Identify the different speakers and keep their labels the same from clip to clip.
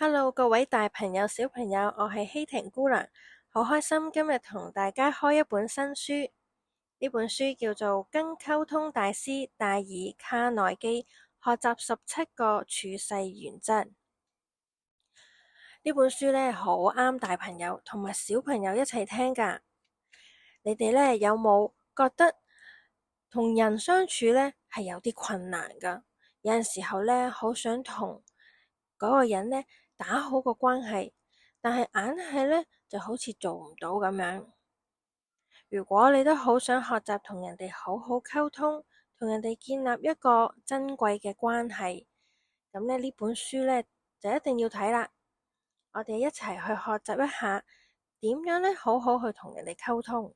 Speaker 1: Hello，各位大朋友、小朋友，我係希婷姑娘，好開心今日同大家開一本新書。呢本書叫做《跟溝通大師戴爾·卡內基學習17個處世原則》。呢本書呢，好啱大朋友同埋小朋友一齊聽㗎。你哋呢，有冇覺得同人相處呢係有啲困難㗎？有陣時候呢，好想同嗰個人呢打好個關係，但係硬係呢就好似做唔到咁樣。如果你都好想學習同人哋好好溝通，同人哋建立一個珍貴嘅關係，咁呢本書呢就一定要睇啦。我哋一齊去學習一下點樣呢好好去同人哋溝通。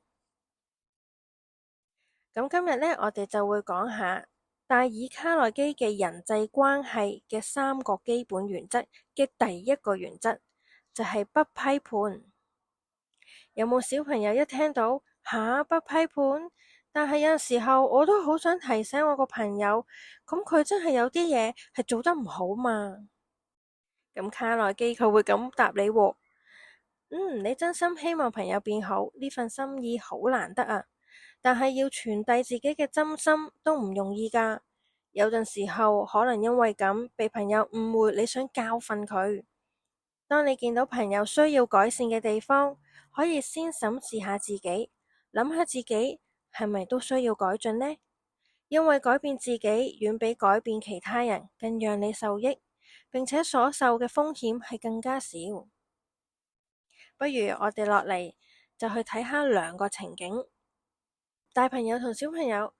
Speaker 1: 咁今日呢，我哋就會講下戴爾·卡內基嘅人際關係嘅3個基本原則嘅第一個原則，就係不批判。有冇小朋友一聽到不批判？但係有陣時候我都好想提醒我個朋友，咁佢真係有啲嘢係做得唔好嘛。咁卡內基佢會咁答你喎，你真心希望朋友變好，呢份心意好難得啊。但係要傳遞自己嘅真心都唔容易㗎。有陣時候可能因為咁被朋友誤會，你想教訓佢。當你見到朋友需要改善嘅地方，可以先審視下自己，諗下自己係咪都需要改進呢？因為改變自己遠比改變其他人更讓你受益，並且所受嘅風險係更加少。不如我哋落嚟就去睇下2個情景。大朋友同小朋友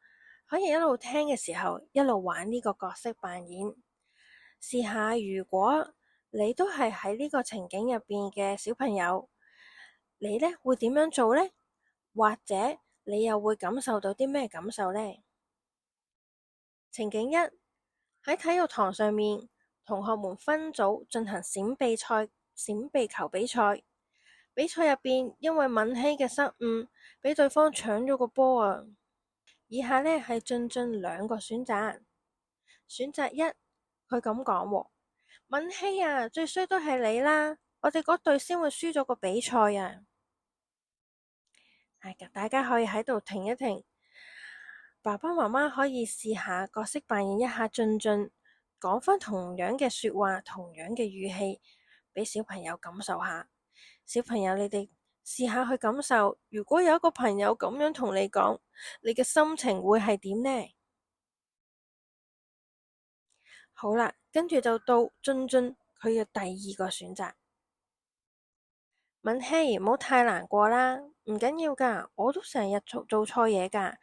Speaker 1: 可以一路聽嘅時候，一路玩呢個角色扮演。試下如果你都係喺呢個情景入邊嘅小朋友，你呢會點樣做呢？或者你又會感受到啲咩感受呢？情景1，喺體育堂上面，同學們分組進行閃避球比賽。比賽入邊，因為敏希嘅失誤，俾對方搶咗個波啊！以下呢係進2個選擇。選擇1，佢咁講：敏希啊，最衰都係你啦，我哋嗰隊先會輸咗個比賽啊！大家可以喺度停一停，爸爸媽媽可以試下角色扮演一下，講返同樣嘅說話，同樣嘅語氣，俾小朋友感受下。小朋友，你哋試下去感受，如果有一個朋友咁樣同你講，你嘅心情會係點呢？好啦，跟住就到佢嘅第2個選擇。敏希，唔好太難過啦，唔緊要噶，我都成日做錯嘢噶，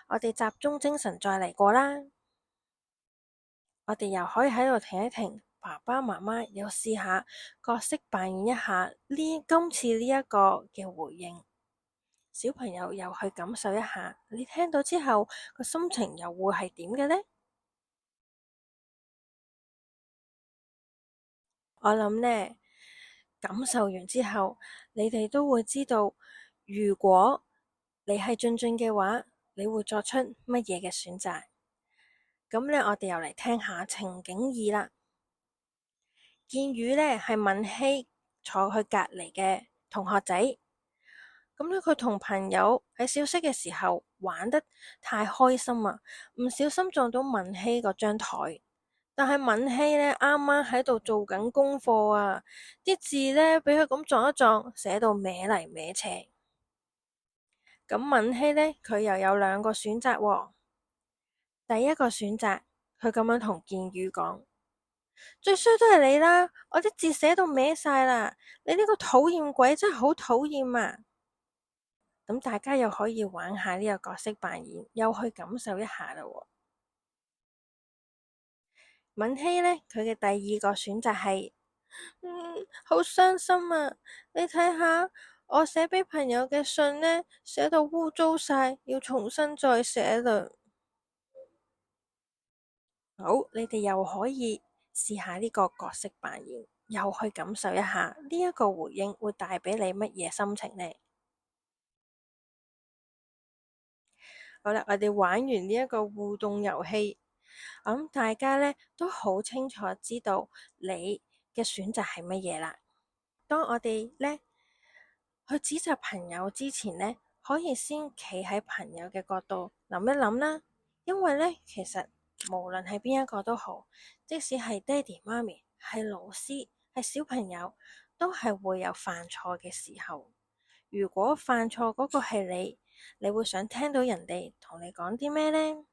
Speaker 1: 我哋集中精神再嚟過啦。我哋又可以喺度停一停，爸爸媽媽又試下角色扮演一下今次呢一個嘅回應。小朋友又去感受一下，你聽到之後個心情又會係點嘅呢？我諗呢，感受完之後，你哋都會知道，如果你係俊嘅話，你會作出乜嘢嘅選擇？咁呢，我哋又嚟聽下情景2啦。建宇呢係敏希坐佢隔籬嘅同學仔，咁呢，佢同朋友喺小息嘅時候玩得太開心啊，唔小心撞到敏希嗰張台。但係敏希呢，啱啱喺度做緊功課啊，啲字呢，俾佢咁撞一撞，寫到歪嚟歪斜。咁敏希呢，佢又有2個選擇喎。第一個選擇，佢咁樣同建宇講：最衰都係你啦，我啲字寫到歪晒啦，你呢個討厭鬼真係好討厭啊！咁大家又可以玩下呢個角色扮演，又去感受一下啦喎。敏希呢，佢嘅第2個選擇係，好傷心啊！你睇下我寫俾朋友嘅信呢，寫到污糟晒，要重新再寫啦。好，你哋又可以試下呢個角色扮演，又去感受一下呢一個回應會帶俾你乜嘢心情呢？好啦，我哋玩完呢一個互動遊戲。咁大家呢都好清楚知道你嘅選擇係乜嘢啦。當我哋呢去指責朋友之前呢，可以先企喺朋友嘅角度諗一諗啦。因為呢，其實無論係邊一個都好，即使係爹哋媽咪、係老師、係小朋友，都係會有犯錯嘅時候。如果犯錯嗰個係你會想聽到人哋同你講啲咩呢？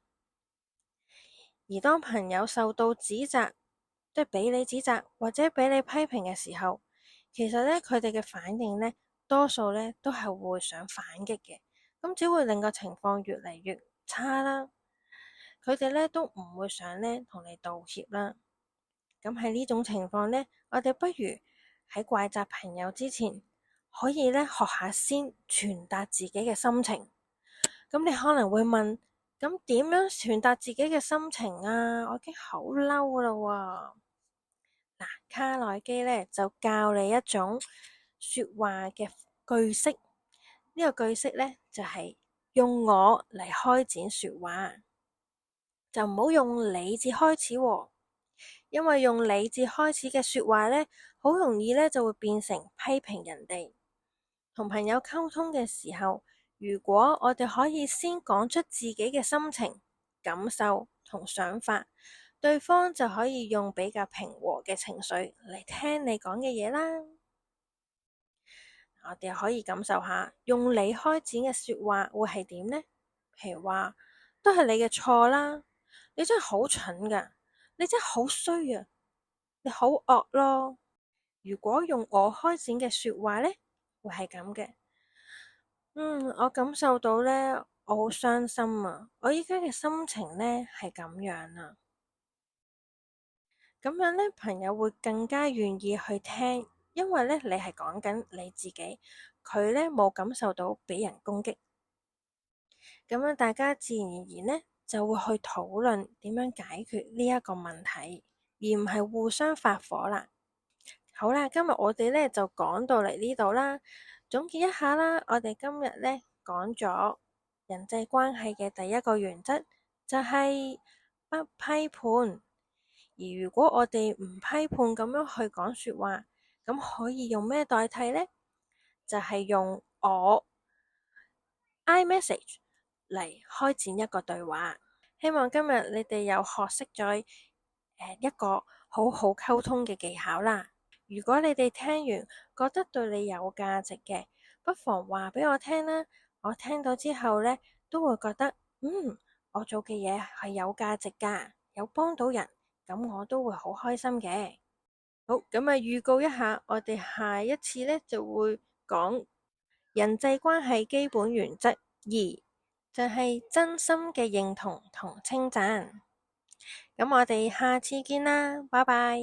Speaker 1: 而當朋友受到指責，即係俾你指責或者俾你批評嘅時候，其實呢，佢哋嘅反應呢，多數呢都係會想反擊嘅，咁只會令個情況越嚟越差啦。佢哋呢都唔會想呢同你道歉啦。咁喺呢種情況呢，我哋不如喺怪責朋友之前，可以呢學下先傳達自己嘅心情。咁你可能會問，咁點樣傳達自己嘅心情啊？我已經好嬲啦喎。嗱，卡內基呢就教你一種說話嘅句式，呢個句式呢，就係用我嚟開展說話，就唔好用你字開始喎，因為用你字開始嘅說話呢，好容易呢就會變成批評人哋。同朋友溝通嘅時候，如果我哋可以先講出自己嘅心情、感受同想法，對方就可以用比較平和嘅情緒嚟聽你講嘅嘢啦。我哋可以感受下，用你開展嘅說話會係點呢？譬如話，都係你嘅錯啦，你真係好蠢噶，你真係好衰啊，你好惡咯。如果用我開展嘅說話呢，會係咁嘅。我感受到呢，我好傷心啊，我依家嘅心情呢係咁樣啊。咁樣呢，朋友會更加願意去聽，因為呢，你係講緊你自己，佢呢冇感受到俾人攻擊。咁樣大家自然而然呢，就會去討論點樣解決呢一個問題，而唔係互相發火啦。好啦，今日我哋呢就講到嚟呢度啦。總結一下啦，我哋今日呢講咗人際關係嘅第一個原則，就係不批判。而如果我哋唔批判咁樣去講說話，咁可以用咩代替呢？就係用我 iMessage 嚟開展一個對話。希望今日你哋又學識咗一個好好溝通嘅技巧啦。如果你哋聽完覺得對你有價值嘅，不妨話俾我聽啦。我聽到之後呢，都會覺得我做嘅嘢係有價值噶，有幫到人，咁我都會好開心嘅。好，咁啊預告一下，我哋下一次呢就會講人際關係基本原則2，就係真心嘅認同同稱讚。咁我哋下次見啦，拜拜。